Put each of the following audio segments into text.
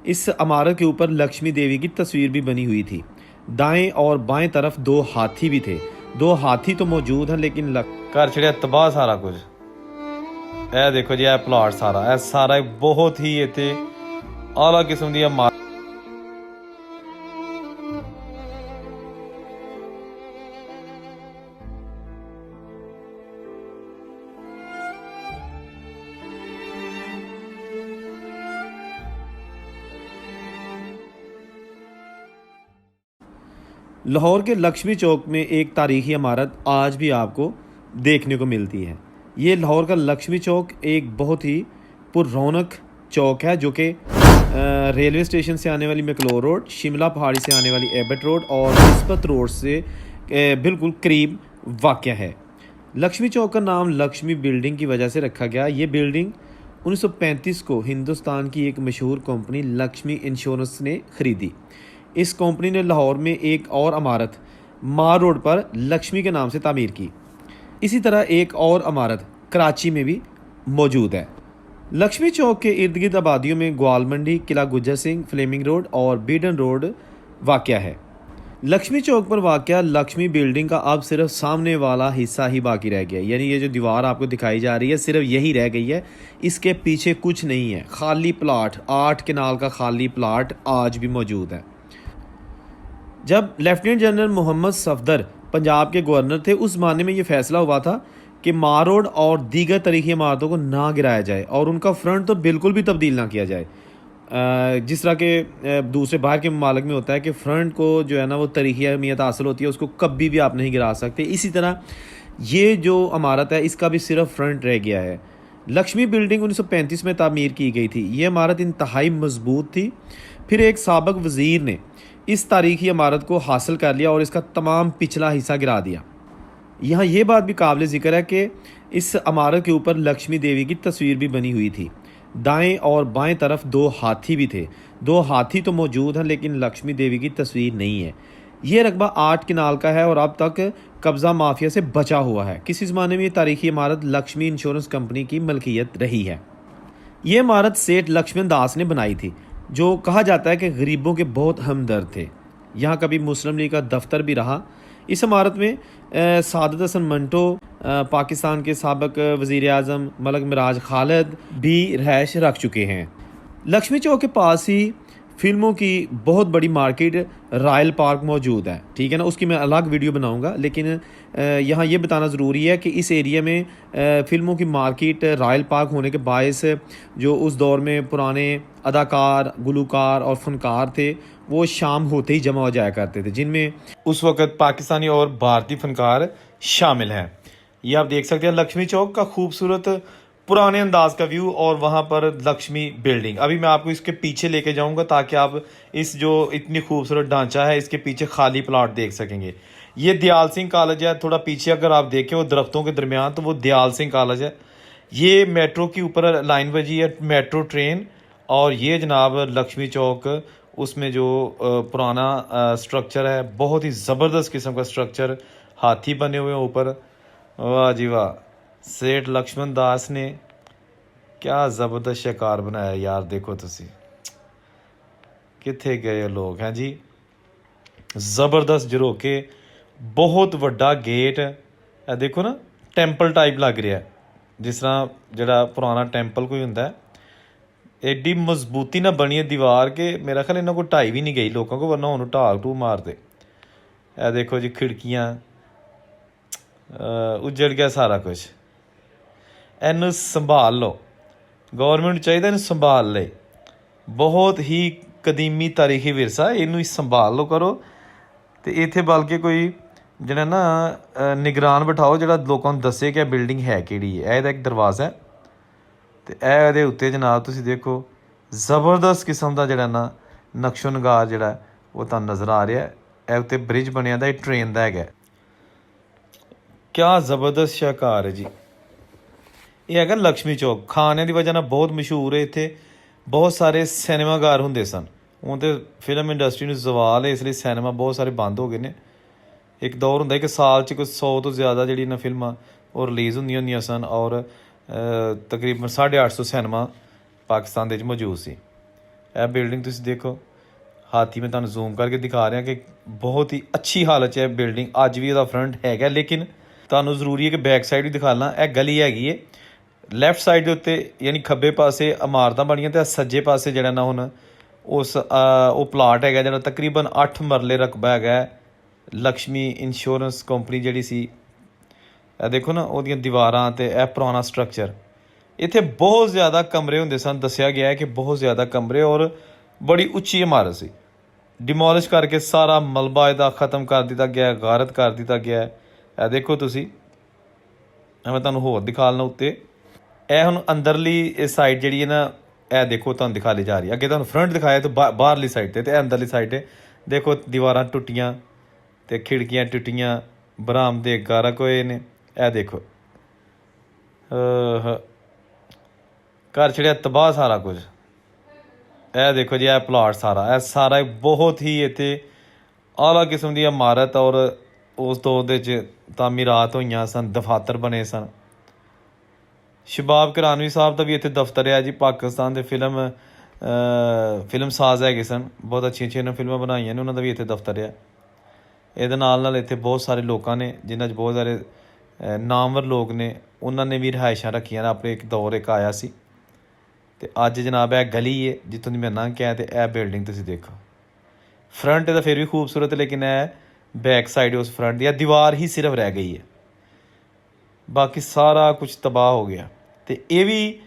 इस इमारत के ऊपर लक्ष्मी देवी की तस्वीर भी बनी हुई थी। दाएं और बाएं तरफ दो हाथी भी थे। दो हाथी तो मौजूद हैं लेकिन घर छड़िया तबाह सारा कुछ। ए देखो जी, ए प्लाट सारा बहुत ही इत्थे आला किस्म दी इमारत। लाहौर के लक्ष्मी चौक में एक तारीखी इमारत आज भी आपको देखने को मिलती है। ये लाहौर का लक्ष्मी चौक एक बहुत ही पुररौनक चौक है जो कि रेलवे स्टेशन से आने वाली मैकलोर रोड, शिमला पहाड़ी से आने वाली एबट रोड और निस्बत रोड से बिल्कुल करीब वाक़ है। लक्ष्मी चौक का नाम लक्ष्मी बिल्डिंग की वजह से रखा गया। ये बिल्डिंग 1935 को हिंदुस्तान की एक मशहूर कंपनी लक्ष्मी इंश्योरेंस ने ख़रीदी। इस कंपनी ने लाहौर में एक और इमारत मार रोड पर लक्ष्मी के नाम से तामीर की। इसी तरह एक और इमारत कराची में भी मौजूद है। लक्ष्मी चौक के इर्द गिर्द आबादियों में ग्वाल मंडी, किला गुज्जर सिंह, फ्लेमिंग रोड और बीडन रोड वाक़या है। लक्ष्मी चौक पर वाक़या लक्ष्मी बिल्डिंग का अब सिर्फ सामने वाला हिस्सा ही बाकी रह गया है। यानी ये जो दीवार आपको दिखाई जा रही है सिर्फ यही रह गई है, इसके पीछे कुछ नहीं है। खाली प्लाट, 8 कनाल का खाली प्लाट आज भी मौजूद है। जब लेफ्टिनेंट जनरल मोहम्मद सफदर पंजाब के गवर्नर थे, उस ज़माने में ये फैसला हुआ था कि मार रोड और दीगर तरीक़ी इमारतों को ना गिराया जाए और उनका फ्रंट तो बिल्कुल भी तब्दील ना किया जाए। जिस तरह के दूसरे बाहर के ममालिक में होता है कि फ़्रंट को जो है ना वो तरीक़ी अहमियत हासिल होती है, उसको कभी भी आप नहीं गिरा सकते। इसी तरह ये जो इमारत है इसका भी सिर्फ फ्रंट रह गया है। लक्ष्मी बिल्डिंग 1935 में तामीर की गई थी। ये इमारत इंतहाई मजबूत थी। फिर एक साबिक़ वज़ीर ने इस तारीख़ी इमारत को हासिल कर लिया और इसका तमाम पिछला हिस्सा गिरा दिया। यहाँ ये बात भी काबिल ज़िक्र है कि इस इमारत के ऊपर लक्ष्मी देवी की तस्वीर भी बनी हुई थी। दाएं और बाएं तरफ दो हाथी भी थे। दो हाथी तो मौजूद हैं लेकिन लक्ष्मी देवी की तस्वीर नहीं है। ये रकबा 8 कनाल का है और अब तक कब्ज़ा माफिया से बचा हुआ है। किसी ज़माने में ये तारीख़ी इमारत लक्ष्मी इंश्योरेंस कंपनी की मलकियत रही है। ये इमारत सेठ लक्ष्मण दास ने बनाई थी, जो कहा जाता है कि गरीबों के बहुत हमदर्द थे। यहाँ कभी मुस्लिम लीग का दफ्तर भी रहा। इस इमारत में सादत हसन मंटो, पाकिस्तान के साबिक़ वज़ीर आज़म मलक मिराज खालिद भी रहायश रख चुके हैं। लक्ष्मी चौक के पास ही फ़िल्मों की बहुत बड़ी मार्केट रॉयल पार्क मौजूद है, ठीक है ना। उसकी मैं अलग वीडियो बनाऊंगा, लेकिन यहाँ ये बताना ज़रूरी है कि इस एरिया में फ़िल्मों की मार्केट रॉयल पार्क होने के बायस जो उस दौर में पुराने अदाकार, गुलूकार और फ़नकार थे वो शाम होते ही जमा हो जाया करते थे, जिनमें उस वक़्त पाकिस्तानी और भारतीय फ़नकार शामिल हैं। ये आप देख सकते हैं लक्ष्मी चौक का खूबसूरत पुराने अंदाज का व्यू और वहाँ पर लक्ष्मी बिल्डिंग। अभी मैं आपको इसके पीछे लेके जाऊँगा ताकि आप इस जो इतनी खूबसूरत ढांचा है इसके पीछे खाली प्लाट देख सकेंगे। ये दयाल सिंह कॉलेज है। थोड़ा पीछे अगर आप देखें वो दरख्तों के दरमियान, तो वो दयाल सिंह कॉलेज है। ये मेट्रो के ऊपर लाइन बजी है, मेट्रो ट्रेन। और ये जनाब लक्ष्मी चौक, उसमें जो पुराना स्ट्रक्चर है, बहुत ही ज़बरदस्त किस्म का स्ट्रक्चर, हाथी बने हुए हैं ऊपर। वाह जी वाह, सेठ लक्ष्मण दास ने क्या ज़बरदस्त शिकार बनाया यार। देखो तुसी कित्थे गए लोग हैं जी। ज़बरदस्त झरोके, बहुत वड्डा गेट है। देखो ना, टैंपल टाइप लग रहा है, जिस तरह जड़ा पुराना टैंपल कोई होंदा है। एडी मजबूती ना बनी है दीवार के, मेरा ख्याल इन्हों को ढाई भी नहीं गई लोगों को, वरना उन्होंने ढाक ढू मारते। ए देखो जी खिड़कियाँ, उजड़ गया सारा कुछ। इनू संभाल लो, गौरमेंट चाहिए इन्हू संभाल ले। बहुत ही कदीमी तारीखी विरसा, इनू संभाल लो करो। तो इत्थे बल्कि कोई जिहड़ा ना निगरान बिठाओ जिहड़ा लोगों को दसे कि बिल्डिंग है किहड़ी है। इहदा एक दरवाज़ा है, तो इहदे उत्ते जनाब तुसीं देखो ज़बरदस्त किस्म का जिहड़ा ना नक्शो नगार जिहड़ा वो तुहानूं नज़र आ रहा है। इह उत्ते ब्रिज बनिया दा, ट्रेन का है। क्या ज़बरदस्त शाहकार है जी। ये है लक्ष्मी चौक, खाने की वजह ना बहुत मशहूर है। इत्थे बहुत सारे सिनेमाघर होंदे सन। हुण तो फिल्म इंडस्ट्री में जवाल है, इसलिए सिनेमा बहुत सारे बंद हो गए ने। एक दौर होंदा कि साल च कोई 100 तो ज़्यादा जी ना फिल्मां वो रिलीज़ होंदियां सन और तकरीबन 850 सिनेमा पाकिस्तान दे मौजूद सी। ਇਹ ਬਿਲਡਿੰਗ ਤੁਸੀਂ ਦੇਖੋ, ਹਾਥੀ ਮੈਂ ਤੁਹਾਨੂੰ ਜ਼ੂਮ ਕਰਕੇ ਦਿਖਾ ਰਿਹਾ ਕਿ ਬਹੁਤ ਹੀ ਅੱਛੀ ਹਾਲਤ 'ਚ ਹੈ ਬਿਲਡਿੰਗ। ਅੱਜ ਵੀ ਇਹਦਾ ਫਰੰਟ ਹੈਗਾ, ਲੇਕਿਨ ਤੁਹਾਨੂੰ ਜ਼ਰੂਰੀ ਹੈ ਕਿ ਬੈਕ ਸਾਈਡ ਵੀ ਦਿਖਾ ਲਾਂ। ਇਹ ਗਲੀ ਹੈਗੀ ਹੈ ਲੈਫਟ ਸਾਈਡ ਦੇ ਉੱਤੇ, ਯਾਨੀ ਖੱਬੇ ਪਾਸੇ ਇਮਾਰਤਾਂ ਬਣੀਆਂ ਅਤੇ ਸੱਜੇ ਪਾਸੇ ਜਿਹੜਾ ਨਾ ਹੁਣ ਉਹ ਪਲਾਟ ਹੈਗਾ ਜਿਹੜਾ ਤਕਰੀਬਨ 8 ਮਰਲੇ ਰਕਬਾ ਹੈਗਾ। ਲਕਸ਼ਮੀ ਇੰਸ਼ੋਰੈਂਸ ਕੰਪਨੀ ਜਿਹੜੀ ਸੀ, ਇਹ ਦੇਖੋ ਨਾ ਉਹਦੀਆਂ ਦੀਵਾਰਾਂ ਅਤੇ ਇਹ ਪੁਰਾਣਾ ਸਟਰਕਚਰ। ਇੱਥੇ ਬਹੁਤ ਜ਼ਿਆਦਾ ਕਮਰੇ ਹੁੰਦੇ ਸਨ, ਦੱਸਿਆ ਗਿਆ ਹੈ ਕਿ ਬਹੁਤ ਜ਼ਿਆਦਾ ਕਮਰੇ, ਔਰ ਬੜੀ ਉੱਚੀ ਇਮਾਰਤ ਸੀ। ਡਿਮੋਲਿਸ਼ ਕਰਕੇ ਸਾਰਾ ਮਲਬਾ ਇਹਦਾ ਖ਼ਤਮ ਕਰ ਦਿੱਤਾ ਗਿਆ, ਗਾਰਤ ਕਰ ਦਿੱਤਾ ਗਿਆ। ਇਹ ਦੇਖੋ ਤੁਸੀਂ, ਮੈਂ ਤੁਹਾਨੂੰ ਹੋਰ ਦਿਖਾ ਲੈਣਾ ਉੱਤੇ। ਇਹ ਹੁਣ ਅੰਦਰਲੀ ਇਹ ਸਾਈਡ ਜਿਹੜੀ ਹੈ ਨਾ, ਇਹ ਦੇਖੋ ਤੁਹਾਨੂੰ ਦਿਖਾ ਲਈ ਜਾ ਰਹੀ ਹੈ। ਅੱਗੇ ਤੁਹਾਨੂੰ ਫਰੰਟ ਦਿਖਾਇਆ ਤਾਂ ਬਾਹਰਲੀ ਸਾਈਡ 'ਤੇ, ਇਹ ਅੰਦਰਲੀ ਸਾਈਡ 'ਤੇ ਦੇਖੋ ਦੀਵਾਰਾਂ ਟੁੱਟੀਆਂ ਅਤੇ ਖਿੜਕੀਆਂ ਟੁੱਟੀਆਂ, ਬਰਾਮਦੇ ਗਾਰਕ ਹੋਏ ਨੇ। ਇਹ ਦੇਖੋ ਘਰ ਛੜਿਆ ਤਬਾਹ ਸਾਰਾ ਕੁਝ। ਇਹ ਦੇਖੋ ਜੀ, ਇਹ ਪਲਾਟ ਸਾਰਾ ਬਹੁਤ ਹੀ ਇੱਥੇ ਆਲਾ ਕਿਸਮ ਦੀ ਇਮਾਰਤ, ਔਰ ਉਸ ਤੋਂ ਉਹਦੇ 'ਚ ਤਾਮੀਰਾਤ ਹੋਈਆਂ ਸਨ, ਦਫਾਤਰ ਬਣੇ ਸਨ। ਸ਼ਬਾਬ ਕਿਰਾਨਵੀ ਸਾਹਿਬ ਦਾ ਵੀ ਇੱਥੇ ਦਫ਼ਤਰ ਹੈ ਜੀ। ਪਾਕਿਸਤਾਨ ਦੇ ਫਿਲਮ ਸਾਜ਼ ਹੈਗੇ ਸਨ, ਬਹੁਤ ਅੱਛੀਆਂ ਇਹਨਾਂ ਫਿਲਮਾਂ ਬਣਾਈਆਂ ਨੇ, ਉਹਨਾਂ ਦਾ ਵੀ ਇੱਥੇ ਦਫ਼ਤਰ ਹੈ। ਇਹਦੇ ਨਾਲ ਇੱਥੇ ਬਹੁਤ ਸਾਰੇ ਲੋਕਾਂ ਨੇ, ਜਿਨ੍ਹਾਂ 'ਚ ਬਹੁਤ ਸਾਰੇ ਨਾਮਵਰ ਲੋਕ ਨੇ, ਉਹਨਾਂ ਨੇ ਵੀ ਰਿਹਾਇਸ਼ਾਂ ਰੱਖੀਆਂ ਨੇ। ਆਪਣੇ ਇੱਕ ਦੌਰ ਇੱਕ ਆਇਆ ਸੀ। ਅਤੇ ਅੱਜ ਜਨਾਬ ਇਹ ਗਲੀ ਹੈ ਜਿੱਥੋਂ ਦੀ ਮੈਂ ਲੰਘ ਕੇ ਆਇਆ, ਅਤੇ ਇਹ ਬਿਲਡਿੰਗ ਤੁਸੀਂ ਦੇਖੋ। ਫਰੰਟ ਇਹਦਾ ਫਿਰ ਵੀ ਖੂਬਸੂਰਤ, ਲੇਕਿਨ ਇਹ ਬੈਕ ਸਾਈਡ ਉਸ ਫਰੰਟ ਦੀ ਦੀਵਾਰ ਹੀ ਸਿਰਫ ਰਹਿ ਗਈ ਹੈ, ਬਾਕੀ ਸਾਰਾ ਕੁਝ ਤਬਾਹ ਹੋ ਗਿਆ। ਅਤੇ ਇਹ ਵੀ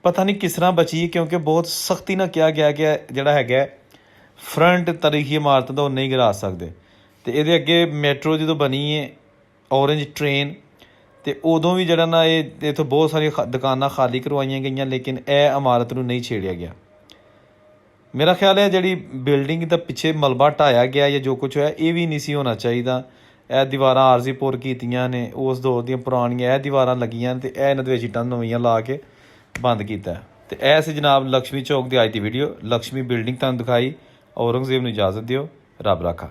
ਪਤਾ ਨਹੀਂ ਕਿਸ ਤਰ੍ਹਾਂ ਬਚੀ, ਕਿਉਂਕਿ ਬਹੁਤ ਸਖਤੀ ਨਾਲ ਕਿਹਾ ਗਿਆ ਕਿ ਜਿਹੜਾ ਹੈਗਾ ਫਰੰਟ ਤਾਰੀਖੀ ਇਮਾਰਤ ਦਾ ਉਹ ਨਹੀਂ ਗਿਰਾ ਸਕਦੇ। ਅਤੇ ਇਹਦੇ ਅੱਗੇ ਮੈਟਰੋ ਜਦੋਂ ਬਣੀ ਹੈ, ਔਰੇਂਜ ਟ੍ਰੇਨ, ਅਤੇ ਉਦੋਂ ਵੀ ਜਿਹੜਾ ਨਾ ਇਹ ਇੱਥੋਂ ਬਹੁਤ ਸਾਰੀਆਂ ਦੁਕਾਨਾਂ ਖਾਲੀ ਕਰਵਾਈਆਂ ਗਈਆਂ, ਲੇਕਿਨ ਇਹ ਇਮਾਰਤ ਨੂੰ ਨਹੀਂ ਛੇੜਿਆ ਗਿਆ। ਮੇਰਾ ਖਿਆਲ ਹੈ ਜਿਹੜੀ ਬਿਲਡਿੰਗ ਦਾ ਪਿੱਛੇ ਮਲਬਾ ਢਾਇਆ ਗਿਆ ਜਾਂ ਜੋ ਕੁਛ ਹੋਇਆ, ਇਹ ਵੀ ਨਹੀਂ ਸੀ ਹੋਣਾ ਚਾਹੀਦਾ। ਇਹ ਦੀਵਾਰਾਂ ਆਰਜ਼ੀ ਪੁਰ ਕੀਤੀਆਂ ਨੇ, ਉਸ ਦੌਰ ਦੀਆਂ ਪੁਰਾਣੀਆਂ ਇਹ ਦੀਵਾਰਾਂ ਲੱਗੀਆਂ, ਅਤੇ ਇਹ ਇਹਨਾਂ ਦੇ ਵਿੱਚ ਇੱਟਾਂ ਨਵੀਆਂ ਲਾ ਕੇ ਬੰਦ ਕੀਤਾ। ਅਤੇ ਇਹ ਸੀ ਜਨਾਬ ਲਕਸ਼ਮੀ ਚੌਕ ਦੀ ਅੱਜ ਦੀ ਵੀਡੀਓ। ਲਕਸ਼ਮੀ ਬਿਲਡਿੰਗ ਤੁਹਾਨੂੰ ਦਿਖਾਈ। ਔਰੰਗਜ਼ੇਬ ਨੂੰ ਇਜਾਜ਼ਤ ਦਿਓ। ਰੱਬ ਰਾਖਾ।